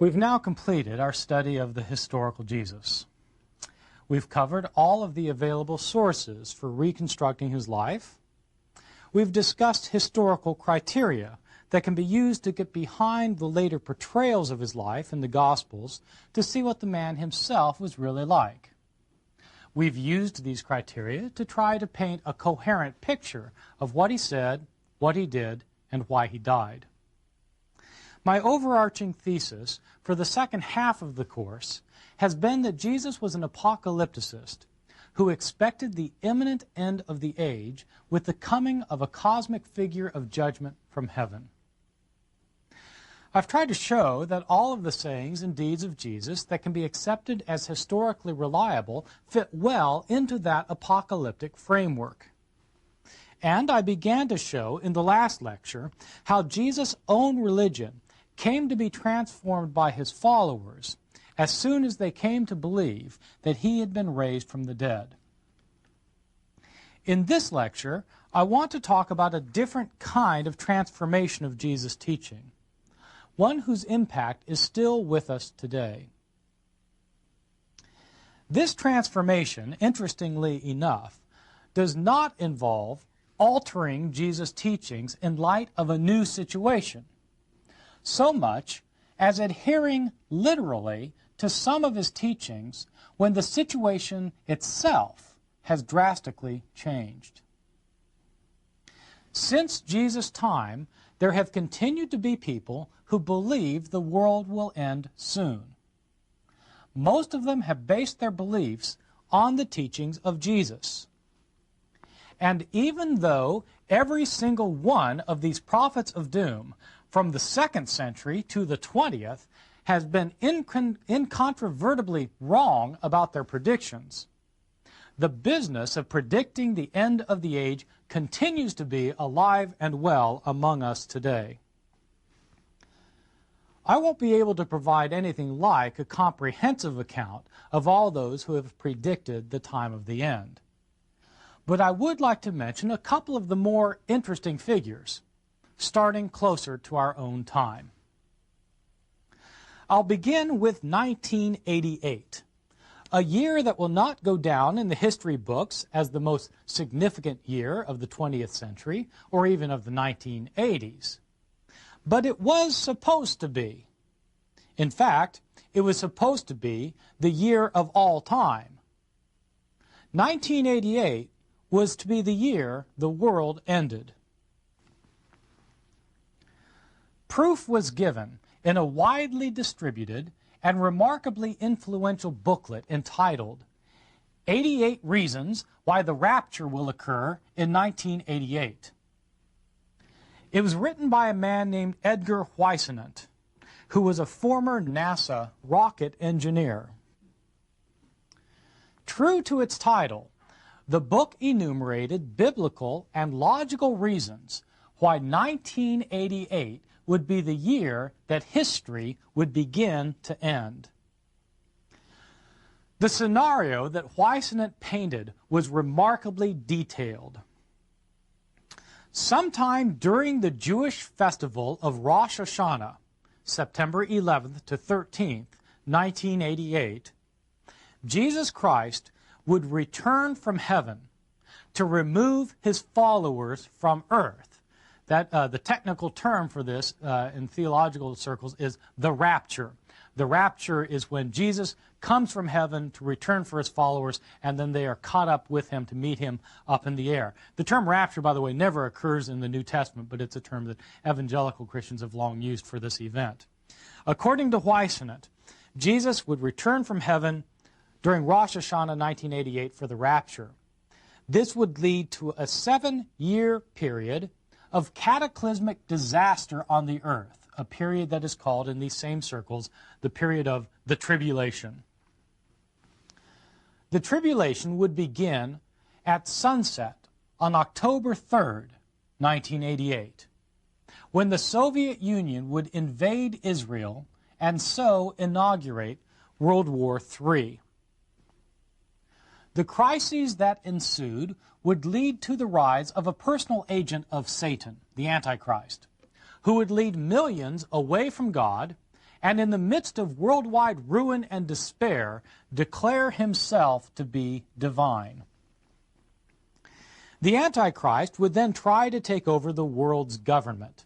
We've now completed our study of the historical Jesus. We've covered all of the available sources for reconstructing his life. We've discussed historical criteria that can be used to get behind the later portrayals of his life in the Gospels to see what the man himself was really like. We've used these criteria to try to paint a coherent picture of what he said, what he did, and why he died. My overarching thesis for the second half of the course has been that Jesus was an apocalypticist who expected the imminent end of the age with the coming of a cosmic figure of judgment from heaven. I've tried to show that all of the sayings and deeds of Jesus that can be accepted as historically reliable fit well into that apocalyptic framework. And I began to show in the last lecture how Jesus' own religion came to be transformed by his followers as soon as they came to believe that he had been raised from the dead. In this lecture, I want to talk about a different kind of transformation of Jesus' teaching, one whose impact is still with us today. This transformation, interestingly enough, does not involve altering Jesus' teachings in light of a new situation, so much as adhering literally to some of his teachings when the situation itself has drastically changed. Since Jesus' time, there have continued to be people who believe the world will end soon. Most of them have based their beliefs on the teachings of Jesus. And even though every single one of these prophets of doom, from the 2nd century to the 20th, has been incontrovertibly wrong about their predictions, the business of predicting the end of the age continues to be alive and well among us today. I won't be able to provide anything like a comprehensive account of all those who have predicted the time of the end. But I would like to mention a couple of the more interesting figures, starting closer to our own time. I'll begin with 1988, a year that will not go down in the history books as the most significant year of the 20th century or even of the 1980s. But it was supposed to be. In fact, it was supposed to be the year of all time. 1988 was to be the year the world ended. Proof was given in a widely distributed and remarkably influential booklet entitled 88 Reasons Why the Rapture Will Occur in 1988. It was written by a man named Edgar Whisenant, who was a former NASA rocket engineer. True to its title, the book enumerated biblical and logical reasons why 1988 would be the year that history would begin to end. The scenario that Whisenant painted was remarkably detailed. Sometime during the Jewish festival of Rosh Hashanah, September 11th to 13th, 1988, Jesus Christ would return from heaven to remove his followers from earth. The technical term for this in theological circles is the rapture. The rapture is when Jesus comes from heaven to return for his followers, and then they are caught up with him to meet him up in the air. The term rapture, by the way, never occurs in the New Testament, but it's a term that evangelical Christians have long used for this event. According to Whisenant, Jesus would return from heaven during Rosh Hashanah 1988 for the rapture. This would lead to a 7-year period of cataclysmic disaster on the earth, a period that is called in these same circles the period of the tribulation. The tribulation would begin at sunset on October 3rd, 1988, when the Soviet Union would invade Israel and so inaugurate World War III. The crises that ensued would lead to the rise of a personal agent of Satan, the Antichrist, who would lead millions away from God and in the midst of worldwide ruin and despair, declare himself to be divine. The Antichrist would then try to take over the world's government.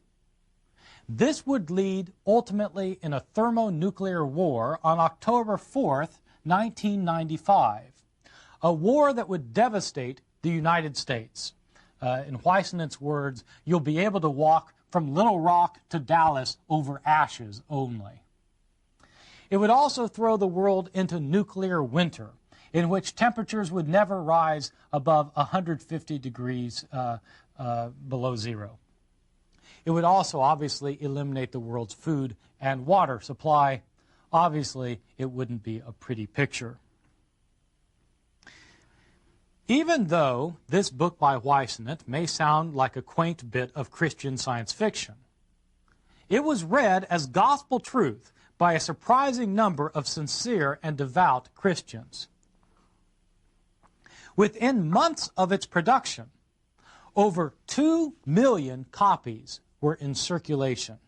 This would lead ultimately in a thermonuclear war on October 4th, 1995, a war that would devastate the United States. In Weissenet's words, you'll be able to walk from Little Rock to Dallas over ashes only. It would also throw the world into nuclear winter, in which temperatures would never rise above 150 degrees below zero. It would also obviously eliminate the world's food and water supply. Obviously, it wouldn't be a pretty picture. Even though this book by Weissenet may sound like a quaint bit of Christian science fiction, it was read as gospel truth by a surprising number of sincere and devout Christians. Within months of its production, over 2 million copies were in circulation.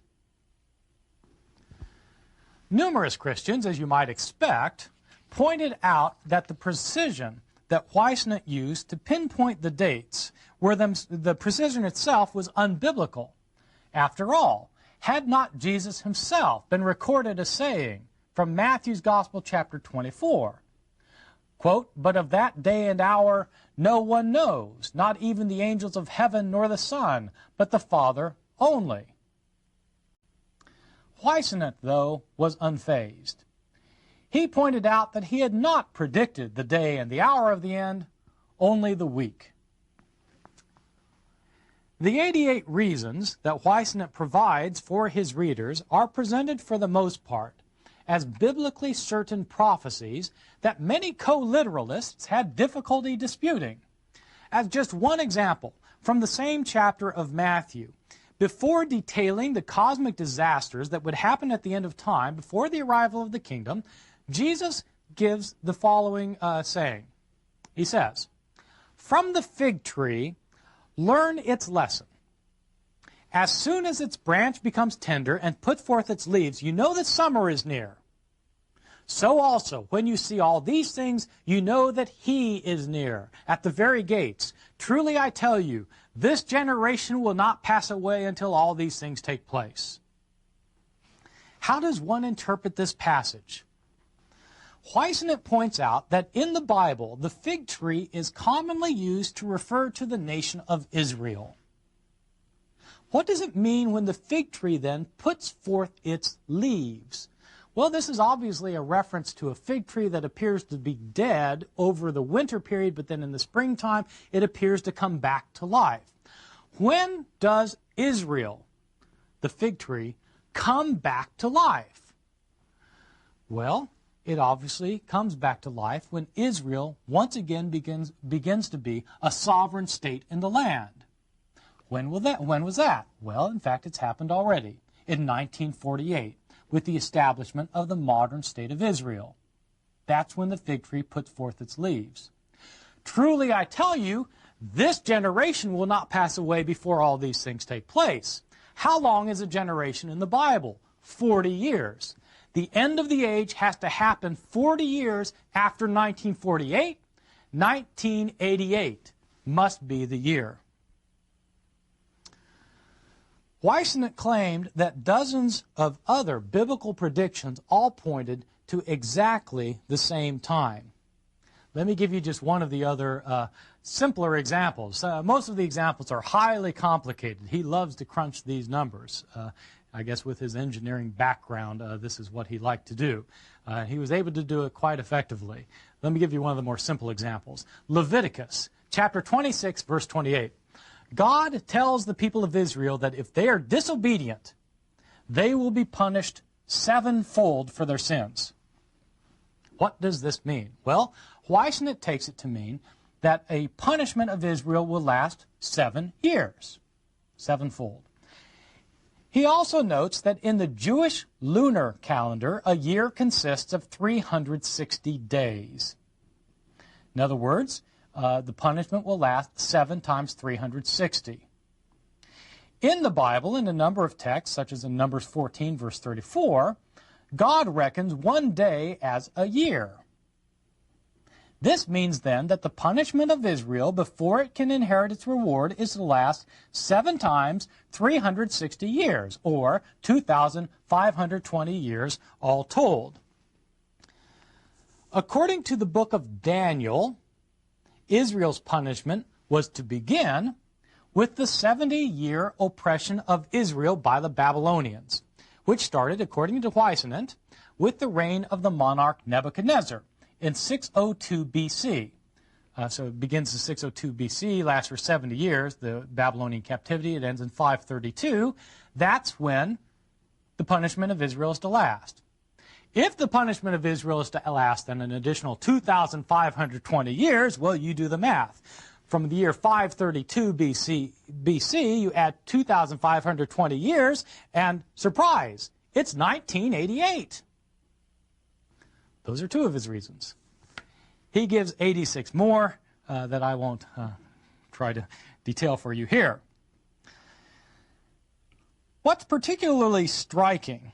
Numerous Christians, as you might expect, pointed out that the precision that Weissenet used to pinpoint the dates, the precision itself was unbiblical. After all, had not Jesus himself been recorded as saying from Matthew's Gospel, chapter 24, quote, "But of that day and hour no one knows, not even the angels of heaven nor the Son, but the Father only." Weissenet, though, was unfazed. He pointed out that he had not predicted the day and the hour of the end, only the week. The 88 reasons that Weissenet provides for his readers are presented for the most part as biblically certain prophecies that many co-literalists had difficulty disputing. As just one example, from the same chapter of Matthew, before detailing the cosmic disasters that would happen at the end of time, before the arrival of the kingdom, Jesus gives the following saying. He says, "From the fig tree, learn its lesson. As soon as its branch becomes tender and put forth its leaves, you know that summer is near. So also, when you see all these things, you know that he is near, at the very gates. Truly I tell you, this generation will not pass away until all these things take place." How does one interpret this passage? Weissenet points out that in the Bible, the fig tree is commonly used to refer to the nation of Israel. What does it mean when the fig tree then puts forth its leaves? Well, this is obviously a reference to a fig tree that appears to be dead over the winter period, but then in the springtime, it appears to come back to life. When does Israel, the fig tree, come back to life? Well, it obviously comes back to life when Israel once again begins to be a sovereign state in the land. When was that? Well, in fact, it's happened already in 1948 with the establishment of the modern state of Israel. That's when the fig tree puts forth its leaves. Truly, I tell you, this generation will not pass away before all these things take place. How long is a generation in the Bible? 40 years. The end of the age has to happen 40 years after 1948. 1988 must be the year. Weissenet claimed that dozens of other biblical predictions all pointed to exactly the same time. Let me give you just one of the other simpler examples. Most of the examples are highly complicated. He loves to crunch these numbers. I guess with his engineering background, this is what he liked to do. He was able to do it quite effectively. Let me give you one of the more simple examples. Leviticus, chapter 26, verse 28. God tells the people of Israel that if they are disobedient, they will be punished sevenfold for their sins. What does this mean? Well, Weissenet takes it to mean that a punishment of Israel will last 7 years, sevenfold. He also notes that in the Jewish lunar calendar, a year consists of 360 days. In other words, the punishment will last 7 times 360. In the Bible, in a number of texts, such as in Numbers 14, verse 34, God reckons one day as a year. This means then that the punishment of Israel before it can inherit its reward is to last 7 times 360 years, or 2,520 years all told. According to the book of Daniel, Israel's punishment was to begin with the 70-year oppression of Israel by the Babylonians, which started, according to Weissenant, with the reign of the monarch Nebuchadnezzar in 602 BC. So it begins in 602 BC, lasts for 70 years, the Babylonian captivity. It ends in 532. That's when the punishment of Israel is to last. If the punishment of Israel is to last then an additional 2,520 years, well, you do the math. From the year 532 BC, you add 2,520 years, and surprise, it's 1988. Those are 2 of his reasons. He gives 86 more that I won't try to detail for you here. What's particularly striking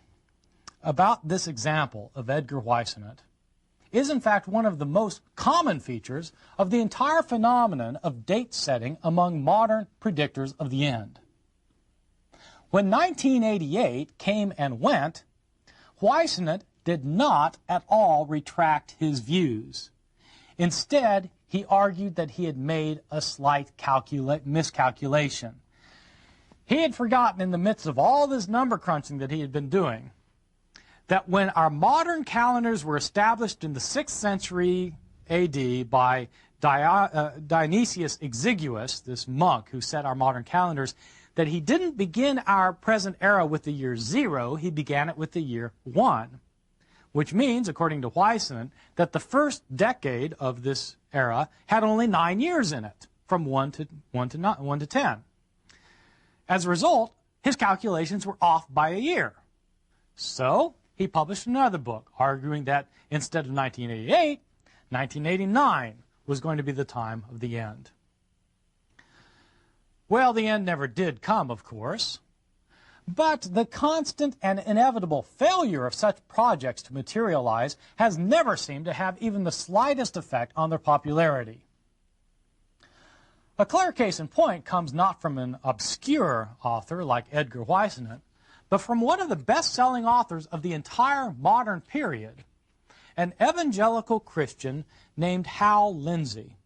about this example of Edgar Weissenant is in fact one of the most common features of the entire phenomenon of date setting among modern predictors of the end. When 1988 came and went, Weissenant did not at all retract his views. Instead, he argued that he had made a slight miscalculation. He had forgotten in the midst of all this number crunching that he had been doing that when our modern calendars were established in the 6th century AD by Dionysius Exiguus, this monk who set our modern calendars, that he didn't begin our present era with the year 0, he began it with the year 1. Which means, according to Weissenant, that the first decade of this era had only 9 years in it, from 1 to 10. As a result, his calculations were off by a year. So he published another book, arguing that instead of 1988, 1989 was going to be the time of the end. Well, the end never did come, of course. But the constant and inevitable failure of such projects to materialize has never seemed to have even the slightest effect on their popularity. A clear case in point comes not from an obscure author like Edgar Weissenant, but from one of the best-selling authors of the entire modern period, an evangelical Christian named Hal Lindsey.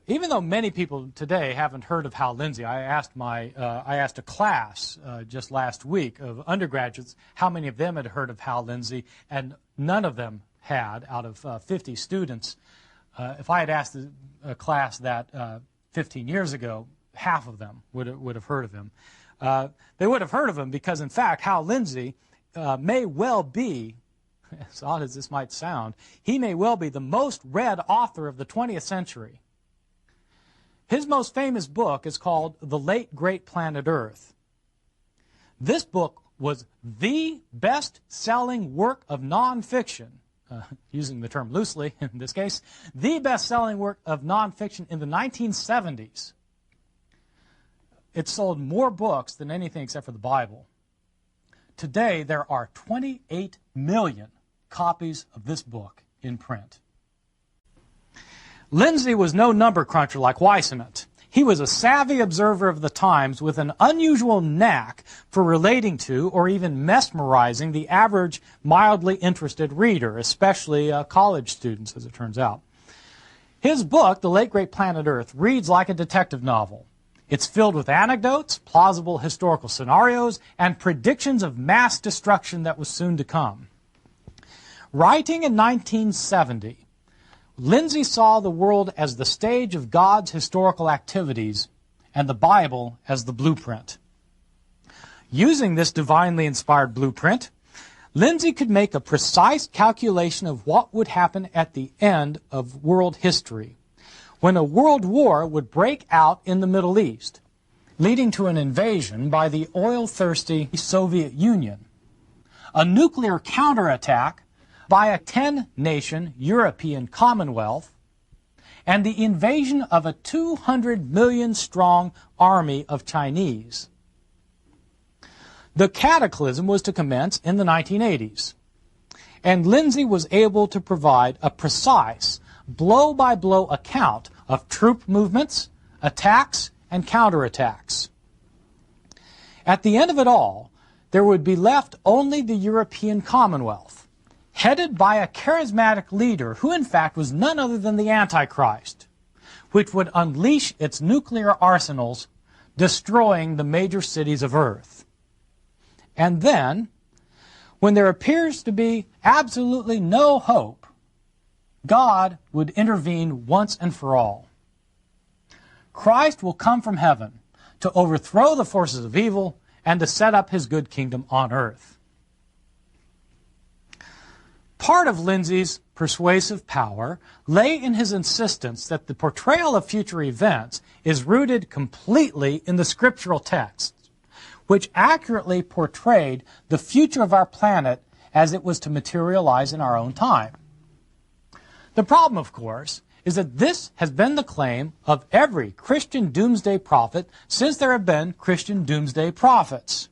Even though many people today haven't heard of Hal Lindsey, I asked a class just last week of undergraduates how many of them had heard of Hal Lindsey, and none of them had out of 50 students. If I had asked a class that 15 years ago, half of them would have heard of him. They would have heard of him because, in fact, Hal Lindsey may well be, as odd as this might sound, he may well be the most read author of the 20th century. His most famous book is called The Late Great Planet Earth. This book was the best-selling work of nonfiction, using the term loosely in this case, the best-selling work of nonfiction in the 1970s. It sold more books than anything except for the Bible. Today, there are 28 million copies of this book in print. Lindsey was no number cruncher like Weissenant. He was a savvy observer of the times with an unusual knack for relating to or even mesmerizing the average mildly interested reader, especially college students, as it turns out. His book, The Late Great Planet Earth, reads like a detective novel. It's filled with anecdotes, plausible historical scenarios, and predictions of mass destruction that was soon to come. Writing in 1970, Lindsey saw the world as the stage of God's historical activities and the Bible as the blueprint. Using this divinely inspired blueprint, Lindsey could make a precise calculation of what would happen at the end of world history, when a world war would break out in the Middle East, leading to an invasion by the oil-thirsty Soviet Union, a nuclear counterattack by a 10-nation European Commonwealth, and the invasion of a 200 million strong army of Chinese. The cataclysm was to commence in the 1980s, and Lindsay was able to provide a precise, blow-by-blow account of troop movements, attacks, and counterattacks. At the end of it all, there would be left only the European Commonwealth, headed by a charismatic leader who in fact was none other than the Antichrist, which would unleash its nuclear arsenals, destroying the major cities of Earth. And then, when there appears to be absolutely no hope, God would intervene once and for all. Christ will come from heaven to overthrow the forces of evil and to set up his good kingdom on earth. Part of Lindsay's persuasive power lay in his insistence that the portrayal of future events is rooted completely in the scriptural texts, which accurately portrayed the future of our planet as it was to materialize in our own time. The problem, of course, is that this has been the claim of every Christian doomsday prophet since there have been Christian doomsday prophets.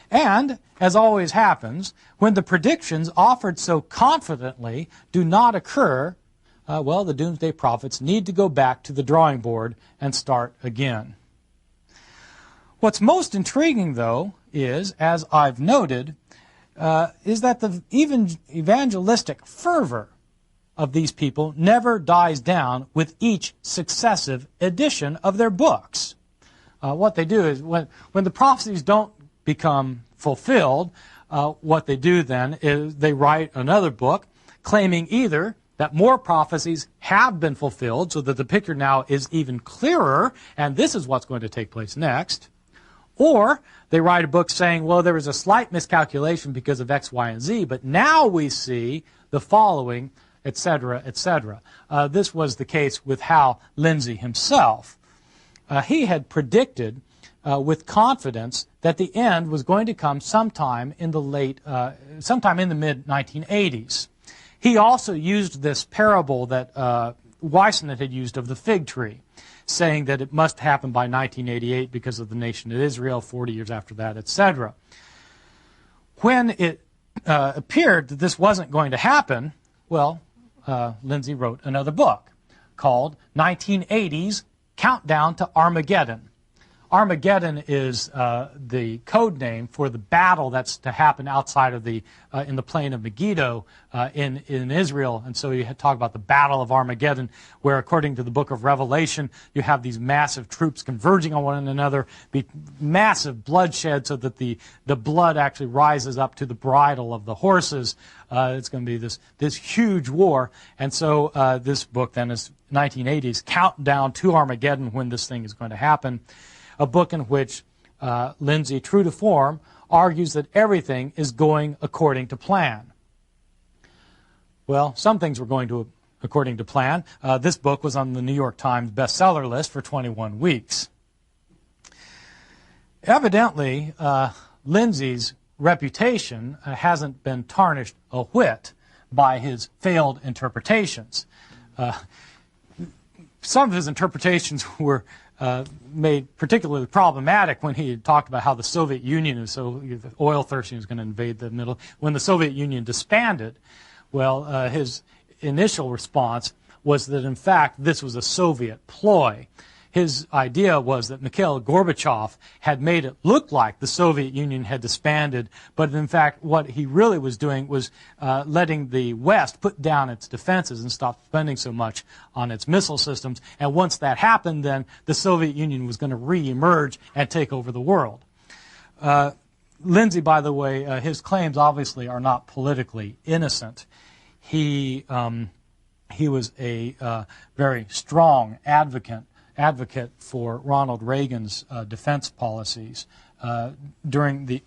And, as always happens, when the predictions offered so confidently do not occur, well, the doomsday prophets need to go back to the drawing board and start again. What's most intriguing, though, is, as I've noted, is that the even evangelistic fervor of these people never dies down with each successive edition of their books. What they do is, when the prophecies don't become fulfilled, what they do then is they write another book claiming either that more prophecies have been fulfilled so that the picture now is even clearer and this is what's going to take place next, or they write a book saying, well, there was a slight miscalculation because of X, Y, and Z, but now we see the following, etc., etc. This was the case with Hal Lindsey himself. He had predicted with confidence that the end was going to come sometime in the mid-1980s. He also used this parable that Weissman had used of the fig tree, saying that it must happen by 1988 because of the nation of Israel, 40 years after that, etc. When it appeared that this wasn't going to happen, well, Lindsay wrote another book called 1980s Countdown to Armageddon. Armageddon is the code name for the battle that's to happen outside of in the plain of Megiddo in Israel. And so you talk about the Battle of Armageddon, where according to the book of Revelation, you have these massive troops converging on one another, massive bloodshed so that the blood actually rises up to the bridle of the horses. It's going to be this huge war. And so this book then is 1980s Countdown to Armageddon, when this thing is going to happen. A book in which Lindsay, true to form, argues that everything is going according to plan. Well, some things were going according to plan. This book was on the New York Times bestseller list for 21 weeks. Evidently, Lindsay's reputation hasn't been tarnished a whit by his failed interpretations. Some of his interpretations were made particularly problematic when he had talked about how the Soviet Union is so oil thirsty was going to invade the middle. When the Soviet Union disbanded, well, his initial response was that in fact this was a Soviet ploy. His idea was that Mikhail Gorbachev had made it look like the Soviet Union had disbanded, but in fact what he really was doing was letting the West put down its defenses and stop spending so much on its missile systems. And once that happened, then the Soviet Union was going to re-emerge and take over the world. Lindsay, by the way, his claims obviously are not politically innocent. He was a very strong advocate for Ronald Reagan's defense policies. During the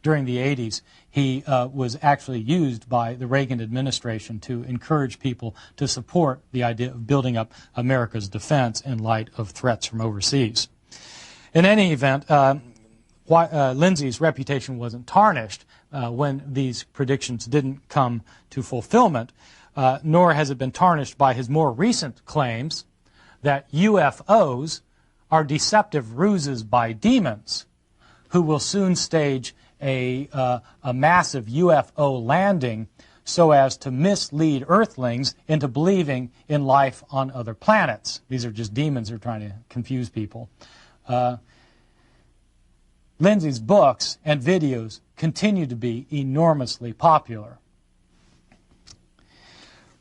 during the 80s, he was actually used by the Reagan administration to encourage people to support the idea of building up America's defense in light of threats from overseas. In any event, Lindsay's reputation wasn't tarnished when these predictions didn't come to fulfillment, nor has it been tarnished by his more recent claims that UFOs are deceptive ruses by demons who will soon stage a massive UFO landing so as to mislead Earthlings into believing in life on other planets. These are just demons who are trying to confuse people. Lindsay's books and videos continue to be enormously popular.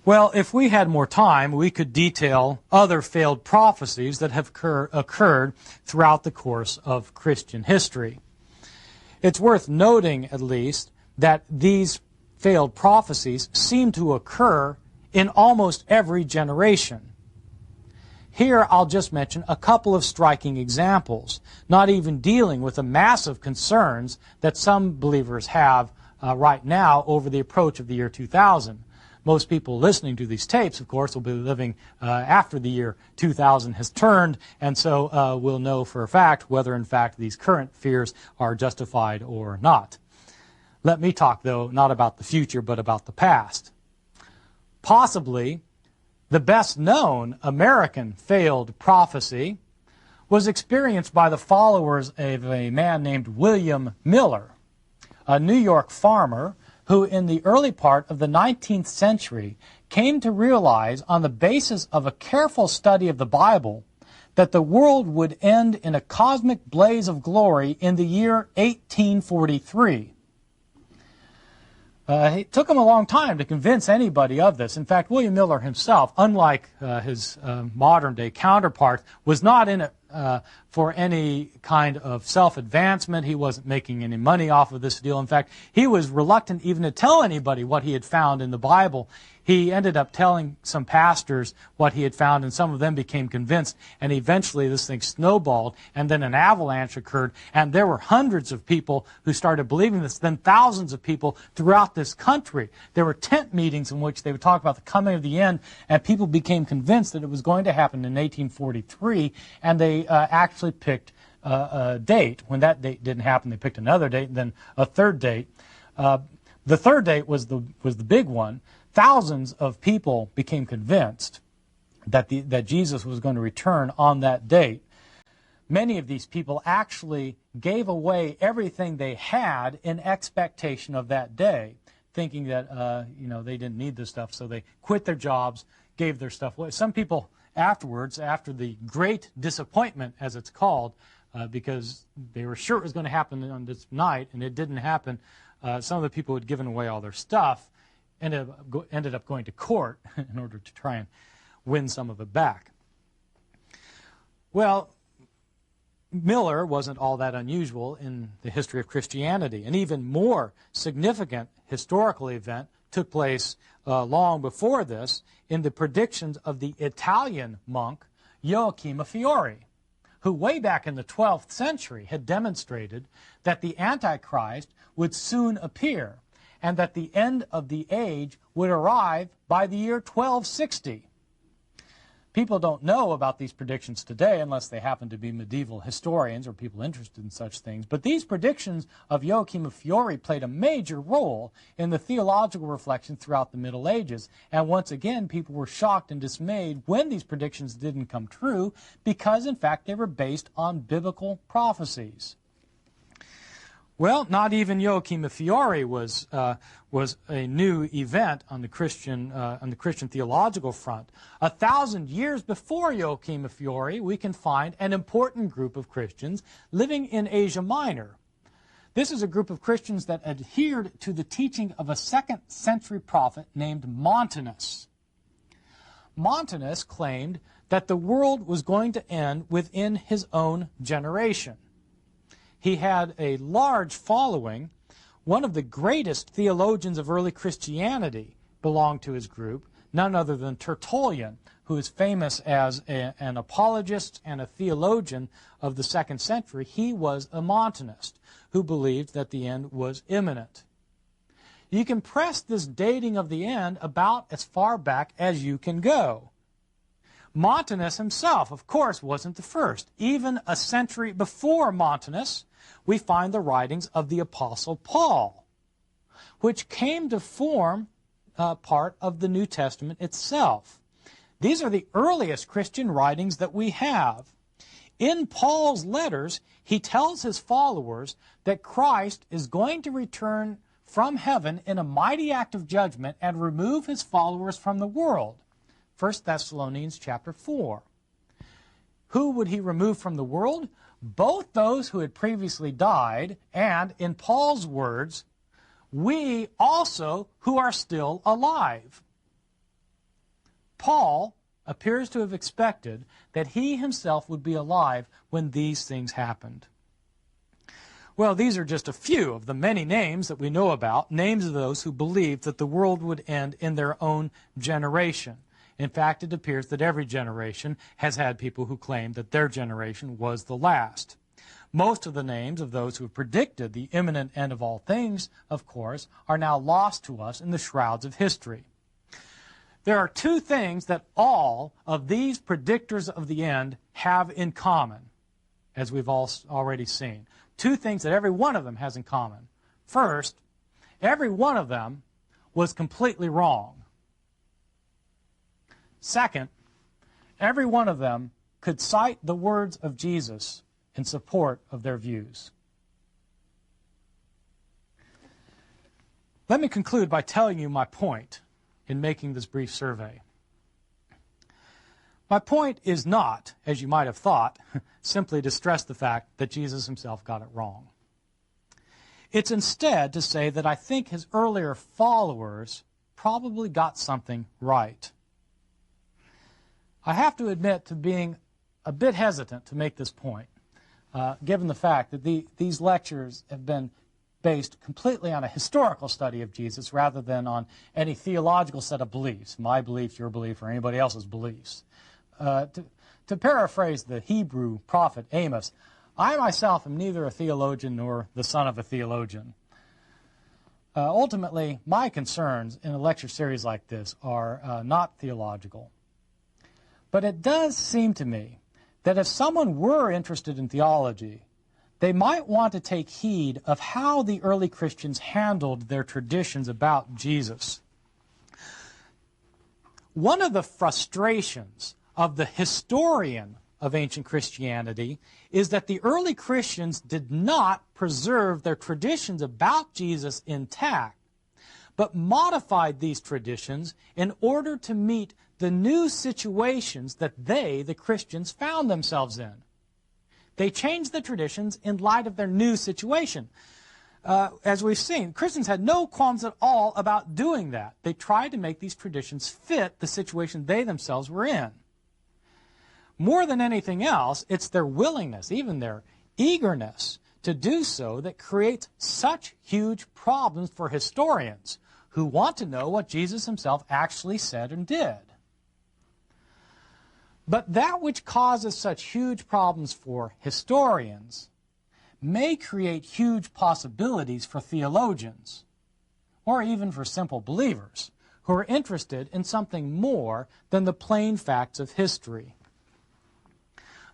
Well, if we had more time, we could detail other failed prophecies that have occurred throughout the course of Christian history. It's worth noting, at least, that these failed prophecies seem to occur in almost every generation. Here, I'll just mention a couple of striking examples, not even dealing with the massive concerns that some believers have right now over the approach of the year 2000. Most people listening to these tapes, of course, will be living after the year 2000 has turned, and so will know for a fact whether, in fact, these current fears are justified or not. Let me talk, though, not about the future, but about the past. Possibly the best-known American failed prophecy was experienced by the followers of a man named William Miller, a New York farmer who in the early part of the 19th century came to realize on the basis of a careful study of the Bible that the world would end in a cosmic blaze of glory in the year 1843. It took him a long time to convince anybody of this. In fact, William Miller himself, unlike his modern-day counterpart, was not in it for any kind of self-advancement. He wasn't making any money off of this deal. In fact, he was reluctant even to tell anybody what he had found in the Bible. He ended up telling some pastors what he had found, and some of them became convinced, and eventually this thing snowballed, and then an avalanche occurred, and there were hundreds of people who started believing this, then thousands of people throughout this country. There were tent meetings in which they would talk about the coming of the end, and people became convinced that it was going to happen in 1843, and they actually picked a date. When that date didn't happen, they picked another date, and then a third date. The third date was the big one. Thousands of people became convinced that Jesus was going to return on that date. Many of these people actually gave away everything they had in expectation of that day, thinking that they didn't need this stuff, so they quit their jobs, gave their stuff away. Some people afterwards, after the great disappointment, as it's called, because they were sure it was going to happen on this night, and it didn't happen, some of the people who had given away all their stuff ended up going to court in order to try and win some of it back. Well, Miller wasn't all that unusual in the history of Christianity. An even more significant historical event took place long before this in the predictions of the Italian monk Joachim Fiore, who way back in the 12th century had demonstrated that the Antichrist would soon appear, and that the end of the age would arrive by the year 1260. People don't know about these predictions today unless they happen to be medieval historians or people interested in such things. But these predictions of Joachim of Fiore played a major role in the theological reflection throughout the Middle Ages. And once again, people were shocked and dismayed when these predictions didn't come true because, in fact, they were based on biblical prophecies. Well, not even Joachim of Fiore was a new event on the Christian theological front. 1,000 years before Joachim of Fiore, we can find an important group of Christians living in Asia Minor. This is a group of Christians that adhered to the teaching of a 2nd century prophet named Montanus. Montanus claimed that the world was going to end within his own generation. He had a large following. One of the greatest theologians of early Christianity belonged to his group, none other than Tertullian, who is famous as an apologist and a theologian of the 2nd century. He was a Montanist who believed that the end was imminent. You can press this dating of the end about as far back as you can go. Montanus himself, of course, wasn't the first. Even a century before Montanus, we find the writings of the Apostle Paul, which came to form part of the New Testament itself. These are the earliest Christian writings that we have. In Paul's letters, he tells his followers that Christ is going to return from heaven in a mighty act of judgment and remove his followers from the world. 1 Thessalonians chapter 4. Who would he remove from the world? Both those who had previously died, and, in Paul's words, we also who are still alive. Paul appears to have expected that he himself would be alive when these things happened. Well, these are just a few of the many names that we know about, names of those who believed that the world would end in their own generation. In fact, it appears that every generation has had people who claim that their generation was the last. Most of the names of those who have predicted the imminent end of all things, of course, are now lost to us in the shrouds of history. There are two things that all of these predictors of the end have in common, as we've already seen. Two things that every one of them has in common. First, every one of them was completely wrong. Second, every one of them could cite the words of Jesus in support of their views. Let me conclude by telling you my point in making this brief survey. My point is not, as you might have thought, simply to stress the fact that Jesus himself got it wrong. It's instead to say that I think his earlier followers probably got something right. I have to admit to being a bit hesitant to make this point, given the fact that these lectures have been based completely on a historical study of Jesus rather than on any theological set of beliefs, my belief, your belief, or anybody else's beliefs. To paraphrase the Hebrew prophet Amos, I myself am neither a theologian nor the son of a theologian. Ultimately, my concerns in a lecture series like this are not theological. But it does seem to me that if someone were interested in theology, they might want to take heed of how the early Christians handled their traditions about Jesus. One of the frustrations of the historian of ancient Christianity is that the early Christians did not preserve their traditions about Jesus intact, but modified these traditions in order to meet the new situations that they, the Christians, found themselves in. They changed the traditions in light of their new situation. As we've seen, Christians had no qualms at all about doing that. They tried to make these traditions fit the situation they themselves were in. More than anything else, it's their willingness, even their eagerness to do so, that creates such huge problems for historians who want to know what Jesus himself actually said and did. But that which causes such huge problems for historians may create huge possibilities for theologians, or even for simple believers, who are interested in something more than the plain facts of history.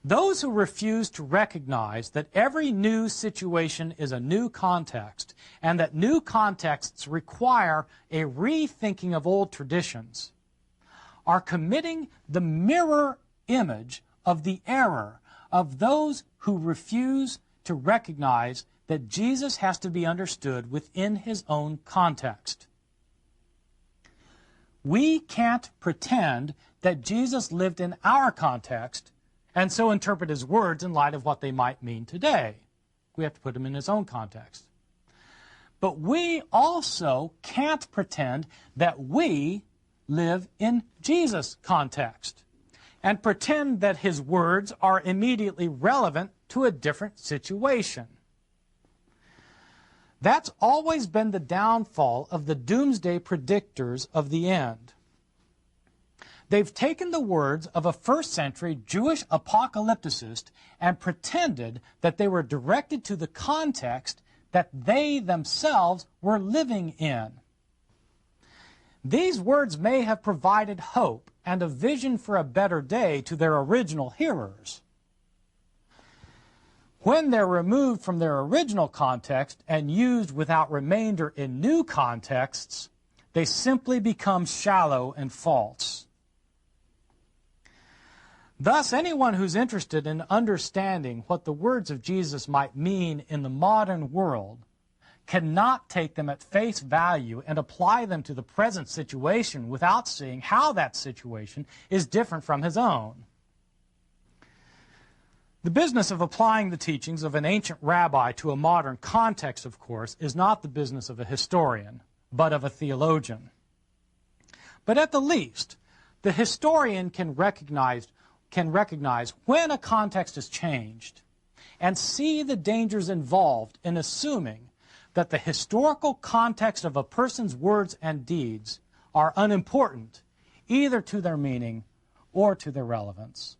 Those who refuse to recognize that every new situation is a new context, and that new contexts require a rethinking of old traditions, are committing the mirror image of the error of those who refuse to recognize that Jesus has to be understood within his own context. We can't pretend that Jesus lived in our context and so interpret his words in light of what they might mean today. We have to put them in his own context. But we also can't pretend that we live in Jesus' context and pretend that his words are immediately relevant to a different situation. That's always been the downfall of the doomsday predictors of the end. They've taken the words of a first-century Jewish apocalypticist and pretended that they were directed to the context that they themselves were living in. These words may have provided hope and a vision for a better day to their original hearers. When they're removed from their original context and used without remainder in new contexts, they simply become shallow and false. Thus, anyone who's interested in understanding what the words of Jesus might mean in the modern world cannot take them at face value and apply them to the present situation without seeing how that situation is different from his own. The business of applying the teachings of an ancient rabbi to a modern context, of course, is not the business of a historian, but of a theologian. But at the least, the historian can recognize when a context has changed and see the dangers involved in assuming that the historical context of a person's words and deeds are unimportant either to their meaning or to their relevance.